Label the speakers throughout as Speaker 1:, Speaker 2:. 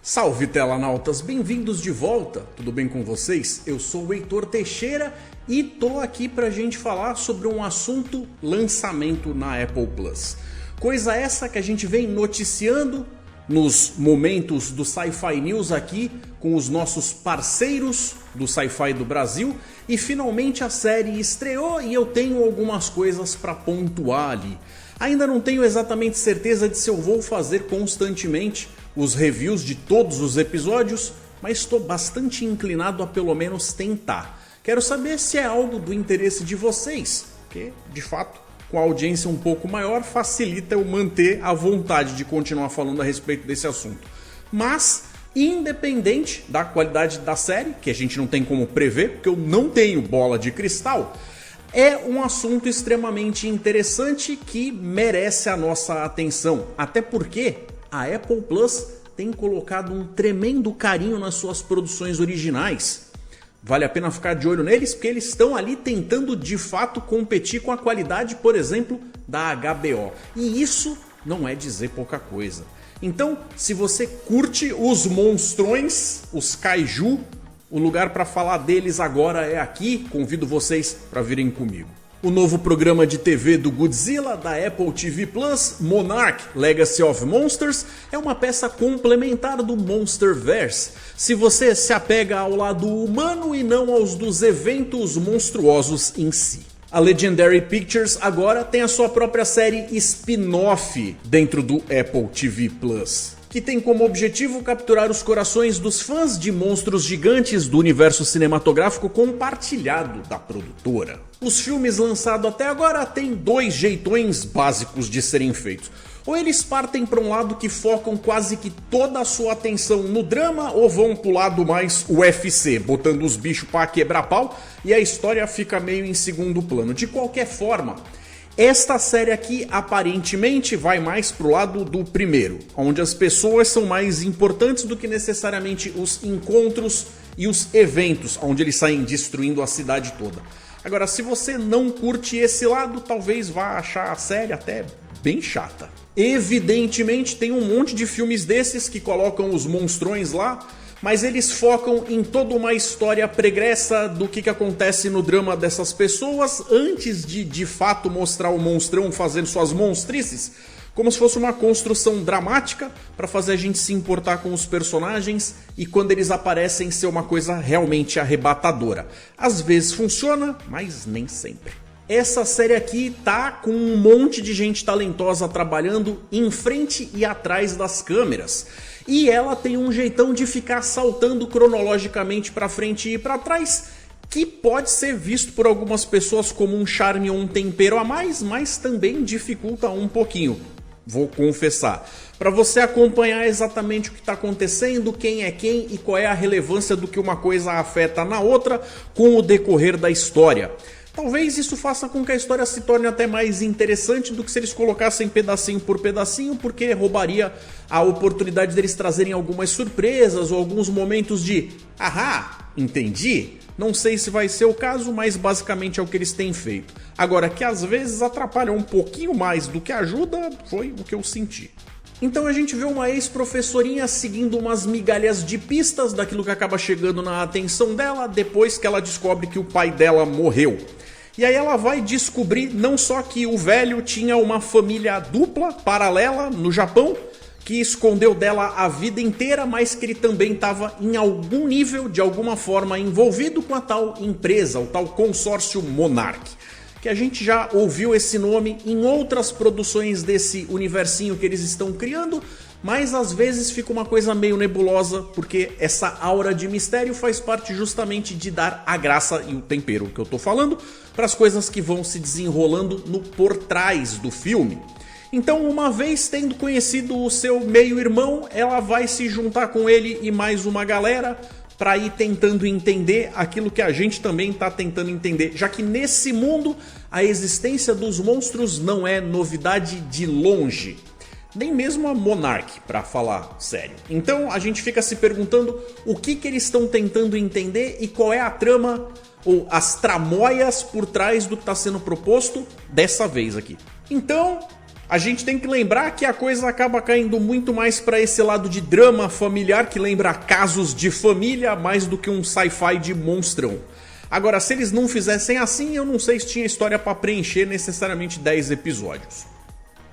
Speaker 1: Salve telanautas, bem-vindos de volta, tudo bem com vocês? Eu sou o Heitor Teixeira e tô aqui pra gente falar sobre um assunto lançamento na Apple Plus. Coisa essa que a gente vem noticiando nos momentos do Sci-Fi News aqui com os nossos parceiros do Sci-Fi do Brasil e finalmente a série estreou e eu tenho algumas coisas pra pontuar ali. Ainda não tenho exatamente certeza de se eu vou fazer constantemente os reviews de todos os episódios, mas estou bastante inclinado a pelo menos tentar. Quero saber se é algo do interesse de vocês, porque de fato com a audiência um pouco maior facilita eu manter a vontade de continuar falando a respeito desse assunto. Mas independente da qualidade da série, que a gente não tem como prever, porque eu não tenho bola de cristal, é um assunto extremamente interessante que merece a nossa atenção, até porque a Apple Plus tem colocado um tremendo carinho nas suas produções originais. Vale a pena ficar de olho neles, porque eles estão ali tentando de fato competir com a qualidade, por exemplo, da HBO. E isso não é dizer pouca coisa. Então, se você curte os monstrões, os kaiju, o lugar para falar deles agora é aqui. Convido vocês para virem comigo. O novo programa de TV do Godzilla da Apple TV Plus, Monarch Legacy of Monsters, é uma peça complementar do Monsterverse. Se você se apega ao lado humano e não aos dos eventos monstruosos em si. A Legendary Pictures agora tem a sua própria série spin-off dentro do Apple TV Plus, que tem como objetivo capturar os corações dos fãs de monstros gigantes do universo cinematográfico compartilhado da produtora. Os filmes lançados até agora têm dois jeitões básicos de serem feitos. Ou eles partem para um lado que focam quase que toda a sua atenção no drama, ou vão pro lado mais UFC, botando os bichos para quebrar pau e a história fica meio em segundo plano. De qualquer forma, esta série aqui aparentemente vai mais pro lado do primeiro, onde as pessoas são mais importantes do que necessariamente os encontros e os eventos, onde eles saem destruindo a cidade toda. Agora, se você não curte esse lado, talvez vá achar a série até bem chata. Evidentemente tem um monte de filmes desses que colocam os monstrões lá, mas eles focam em toda uma história pregressa do que acontece no drama dessas pessoas antes de fato mostrar o monstrão fazendo suas monstrices, como se fosse uma construção dramática para fazer a gente se importar com os personagens e quando eles aparecem ser uma coisa realmente arrebatadora. Às vezes funciona, mas nem sempre. Essa série aqui tá com um monte de gente talentosa trabalhando em frente e atrás das câmeras. E ela tem um jeitão de ficar saltando cronologicamente para frente e para trás, que pode ser visto por algumas pessoas como um charme ou um tempero a mais, mas também dificulta um pouquinho, vou confessar. Para você acompanhar exatamente o que está acontecendo, quem é quem e qual é a relevância do que uma coisa afeta na outra com o decorrer da história. Talvez isso faça com que a história se torne até mais interessante do que se eles colocassem pedacinho por pedacinho, porque roubaria a oportunidade deles trazerem algumas surpresas ou alguns momentos de "ahá, entendi". Não sei se vai ser o caso, mas basicamente é o que eles têm feito. Agora, que às vezes atrapalha um pouquinho mais do que ajuda, foi o que eu senti. Então a gente vê uma ex-professorinha seguindo umas migalhas de pistas daquilo que acaba chegando na atenção dela depois que ela descobre que o pai dela morreu. E aí ela vai descobrir não só que o velho tinha uma família dupla, paralela, no Japão, que escondeu dela a vida inteira, mas que ele também estava em algum nível, de alguma forma, envolvido com a tal empresa, o tal consórcio Monarch. Que a gente já ouviu esse nome em outras produções desse universinho que eles estão criando, mas às vezes fica uma coisa meio nebulosa, porque essa aura de mistério faz parte justamente de dar a graça e o tempero que eu tô falando para as coisas que vão se desenrolando no por trás do filme. Então, uma vez tendo conhecido o seu meio-irmão, ela vai se juntar com ele e mais uma galera para ir tentando entender aquilo que a gente também está tentando entender, já que nesse mundo a existência dos monstros não é novidade de longe. Nem mesmo a Monarch, para falar sério. Então a gente fica se perguntando o que eles estão tentando entender e qual é a trama ou as tramóias por trás do que está sendo proposto dessa vez aqui. Então a gente tem que lembrar que a coisa acaba caindo muito mais para esse lado de drama familiar que lembra casos de família mais do que um sci-fi de monstrão. Agora, se eles não fizessem assim, eu não sei se tinha história para preencher necessariamente 10 episódios.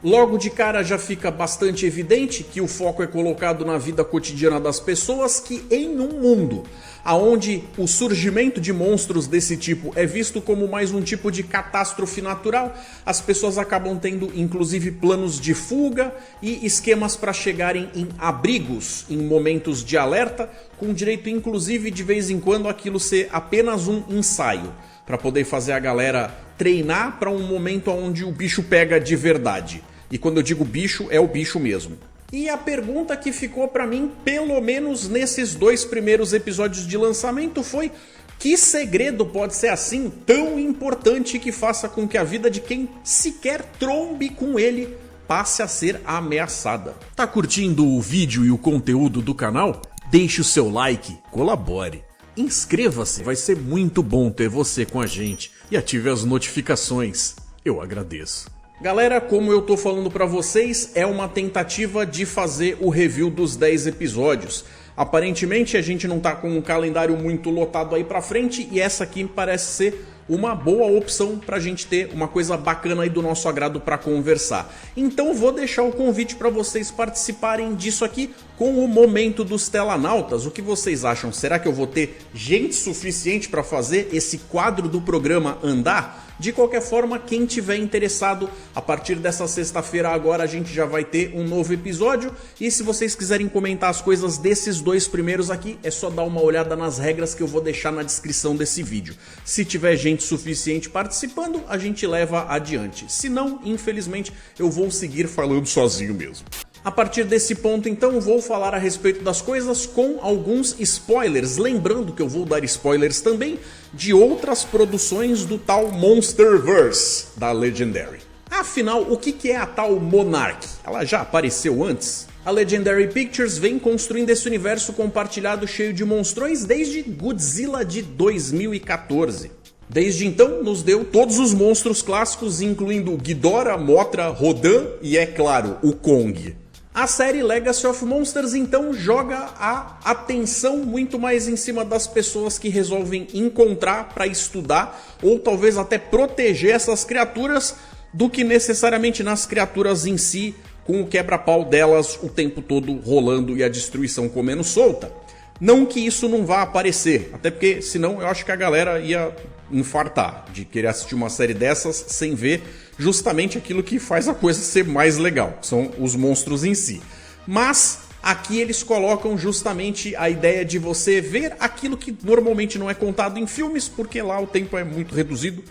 Speaker 1: Logo de cara já fica bastante evidente que o foco é colocado na vida cotidiana das pessoas, que em um mundo onde o surgimento de monstros desse tipo é visto como mais um tipo de catástrofe natural, as pessoas acabam tendo inclusive planos de fuga e esquemas para chegarem em abrigos em momentos de alerta, com direito inclusive de vez em quando aquilo ser apenas um ensaio, para poder fazer a galera treinar para um momento onde o bicho pega de verdade. E quando eu digo bicho, é o bicho mesmo. E a pergunta que ficou pra mim, pelo menos nesses 2 primeiros episódios de lançamento, foi: que segredo pode ser assim tão importante que faça com que a vida de quem sequer trombe com ele passe a ser ameaçada? Tá curtindo o vídeo e o conteúdo do canal? Deixe o seu like, colabore. Inscreva-se, vai ser muito bom ter você com a gente. E ative as notificações, eu agradeço. Galera, como eu tô falando pra vocês, é uma tentativa de fazer o review dos 10 episódios. Aparentemente a gente não tá com um calendário muito lotado aí pra frente e essa aqui parece ser uma boa opção pra gente ter uma coisa bacana aí do nosso agrado pra conversar. Então vou deixar o convite pra vocês participarem disso aqui com o Momento dos Telanautas. O que vocês acham? Será que eu vou ter gente suficiente pra fazer esse quadro do programa andar? De qualquer forma, quem tiver interessado, a partir dessa sexta-feira agora a gente já vai ter um novo episódio. E se vocês quiserem comentar as coisas desses 2 primeiros aqui, é só dar uma olhada nas regras que eu vou deixar na descrição desse vídeo. Se tiver gente suficiente participando, a gente leva adiante. Se não, infelizmente, eu vou seguir falando sozinho mesmo. A partir desse ponto, então, vou falar a respeito das coisas com alguns spoilers. Lembrando que eu vou dar spoilers também de outras produções do tal Monsterverse da Legendary. Afinal, o que é a tal Monarch? Ela já apareceu antes? A Legendary Pictures vem construindo esse universo compartilhado cheio de monstrões desde Godzilla de 2014. Desde então, nos deu todos os monstros clássicos, incluindo Ghidorah, Mothra, Rodan e, é claro, o Kong. A série Legacy of Monsters então joga a atenção muito mais em cima das pessoas que resolvem encontrar para estudar ou talvez até proteger essas criaturas do que necessariamente nas criaturas em si, com o quebra-pau delas o tempo todo rolando e a destruição comendo solta. Não que isso não vá aparecer, até porque senão eu acho que a galera ia infartar de querer assistir uma série dessas sem ver justamente aquilo que faz a coisa ser mais legal, que são os monstros em si. Mas aqui eles colocam justamente a ideia de você ver aquilo que normalmente não é contado em filmes, porque lá o tempo é muito reduzido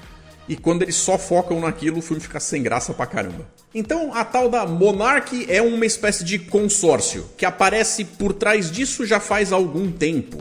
Speaker 1: e quando eles só focam naquilo, o filme fica sem graça pra caramba. Então a tal da Monarch é uma espécie de consórcio que aparece por trás disso já faz algum tempo.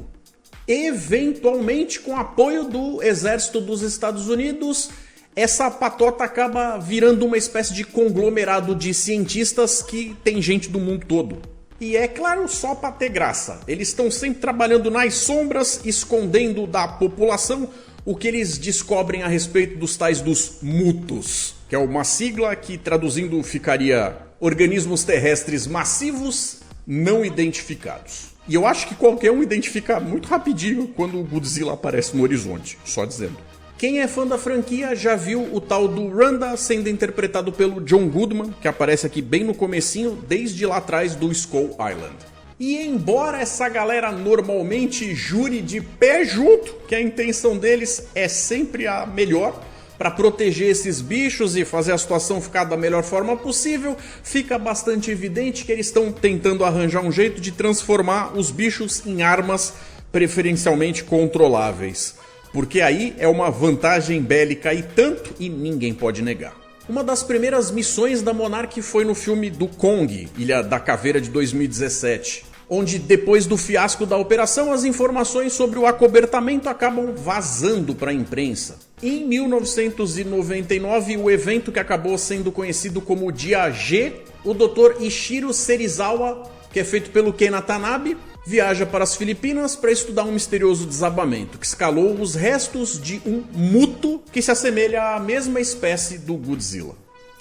Speaker 1: Eventualmente, com apoio do exército dos Estados Unidos, essa patota acaba virando uma espécie de conglomerado de cientistas que tem gente do mundo todo. E é claro, só para ter graça. Eles estão sempre trabalhando nas sombras, escondendo da população o que eles descobrem a respeito dos tais dos mutos, que é uma sigla que traduzindo ficaria organismos terrestres massivos não identificados. E eu acho que qualquer um identifica muito rapidinho quando o Godzilla aparece no horizonte, só dizendo. Quem é fã da franquia já viu o tal do Randa sendo interpretado pelo John Goodman, que aparece aqui bem no comecinho, desde lá atrás do Skull Island. E embora essa galera normalmente jure de pé junto que a intenção deles é sempre a melhor, para proteger esses bichos e fazer a situação ficar da melhor forma possível, fica bastante evidente que eles estão tentando arranjar um jeito de transformar os bichos em armas preferencialmente controláveis. Porque aí é uma vantagem bélica e tanto, e ninguém pode negar. Uma das primeiras missões da Monarch foi no filme do Kong, Ilha da Caveira de 2017. Onde depois do fiasco da operação, as informações sobre o acobertamento acabam vazando para a imprensa. Em 1999, o evento que acabou sendo conhecido como Dia G, o Dr. Ishiro Serizawa, que é feito pelo Ken Watanabe, viaja para as Filipinas para estudar um misterioso desabamento que escalou os restos de um muto que se assemelha à mesma espécie do Godzilla.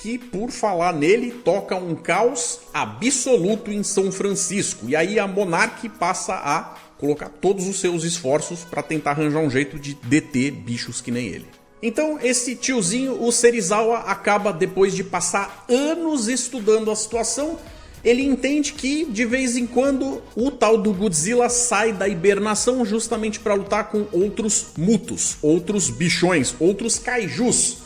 Speaker 1: que, por falar nele, toca um caos absoluto em São Francisco. E aí a Monarch passa a colocar todos os seus esforços para tentar arranjar um jeito de deter bichos que nem ele. Então esse tiozinho, o Serizawa, acaba, depois de passar anos estudando a situação, ele entende que de vez em quando o tal do Godzilla sai da hibernação justamente para lutar com outros mutos, outros bichões, outros kaijus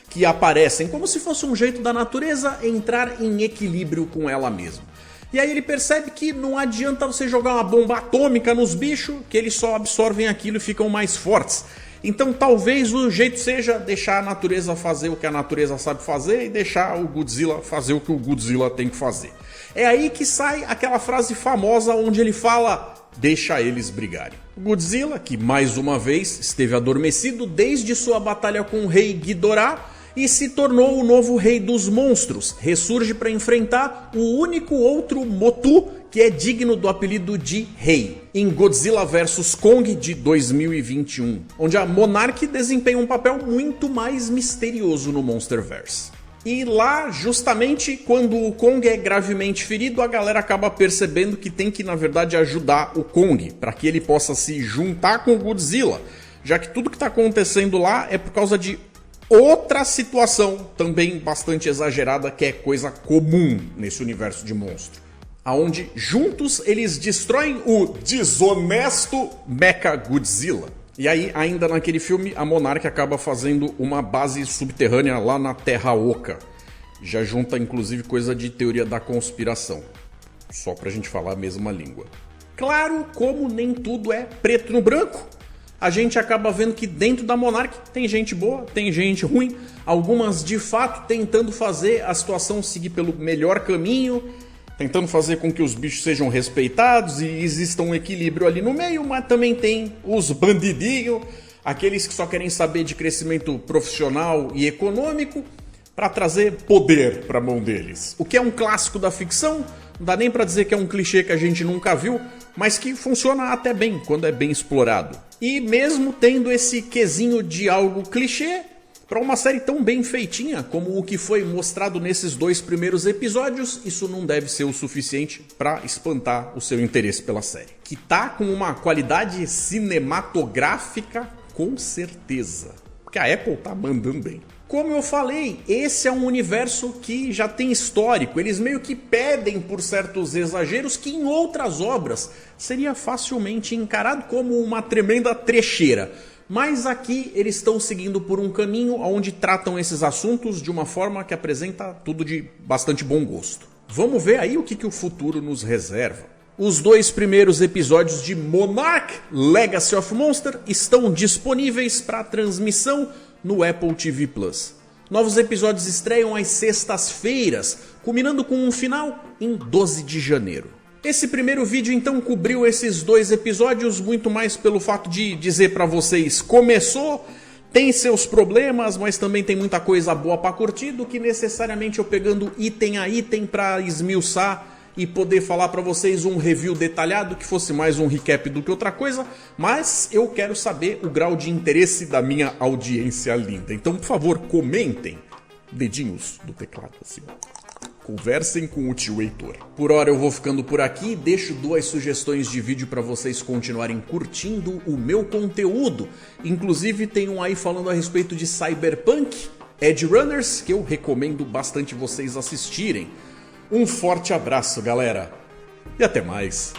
Speaker 1: que aparecem como se fosse um jeito da natureza entrar em equilíbrio com ela mesma. E aí ele percebe que não adianta você jogar uma bomba atômica nos bichos, que eles só absorvem aquilo e ficam mais fortes. Então talvez o jeito seja deixar a natureza fazer o que a natureza sabe fazer e deixar o Godzilla fazer o que o Godzilla tem que fazer. É aí que sai aquela frase famosa onde ele fala: deixa eles brigarem. O Godzilla, que mais uma vez esteve adormecido desde sua batalha com o rei Ghidorah e se tornou o novo rei dos monstros, ressurge para enfrentar o único outro Motu que é digno do apelido de Rei, em Godzilla vs Kong de 2021, onde a Monarch desempenha um papel muito mais misterioso no Monsterverse. E lá, justamente quando o Kong é gravemente ferido, a galera acaba percebendo que tem que, na verdade, ajudar o Kong, para que ele possa se juntar com o Godzilla, já que tudo que está acontecendo lá é por causa de outra situação também bastante exagerada, que é coisa comum nesse universo de monstro, aonde juntos eles destroem o desonesto Mechagodzilla. E aí, ainda naquele filme, a Monarch acaba fazendo uma base subterrânea lá na Terra Oca. Já junta inclusive coisa de teoria da conspiração, só pra gente falar a mesma língua. Claro, como nem tudo é preto no branco, a gente acaba vendo que dentro da Monarch tem gente boa, tem gente ruim, algumas de fato tentando fazer a situação seguir pelo melhor caminho, tentando fazer com que os bichos sejam respeitados e exista um equilíbrio ali no meio, mas também tem os bandidinhos, aqueles que só querem saber de crescimento profissional e econômico para trazer poder para a mão deles. O que é um clássico da ficção, não dá nem para dizer que é um clichê que a gente nunca viu, mas que funciona até bem quando é bem explorado. E mesmo tendo esse quesinho de algo clichê, para uma série tão bem feitinha como o que foi mostrado nesses 2 primeiros episódios, isso não deve ser o suficiente para espantar o seu interesse pela série. Que tá com uma qualidade cinematográfica com certeza, porque a Apple tá mandando bem. Como eu falei, esse é um universo que já tem histórico, eles meio que pedem por certos exageros que em outras obras seria facilmente encarado como uma tremenda trecheira. Mas aqui eles estão seguindo por um caminho onde tratam esses assuntos de uma forma que apresenta tudo de bastante bom gosto. Vamos ver aí o que o futuro nos reserva. Os 2 primeiros episódios de Monarch Legacy of Monster estão disponíveis para transmissão no Apple TV+. Novos episódios estreiam às sextas-feiras, culminando com um final em 12 de janeiro. Esse primeiro vídeo então cobriu esses 2 episódios muito mais pelo fato de dizer pra vocês: começou, tem seus problemas, mas também tem muita coisa boa pra curtir, do que necessariamente eu pegando item a item pra esmiuçar e poder falar pra vocês um review detalhado que fosse mais um recap do que outra coisa, mas eu quero saber o grau de interesse da minha audiência linda. Então, por favor, comentem, dedinhos do teclado assim. Conversem com o tio Heitor. Por hora eu vou ficando por aqui, deixo 2 sugestões de vídeo para vocês continuarem curtindo o meu conteúdo. Inclusive tem um aí falando a respeito de Cyberpunk, Edge Runners, que eu recomendo bastante vocês assistirem. Um forte abraço, galera, e até mais.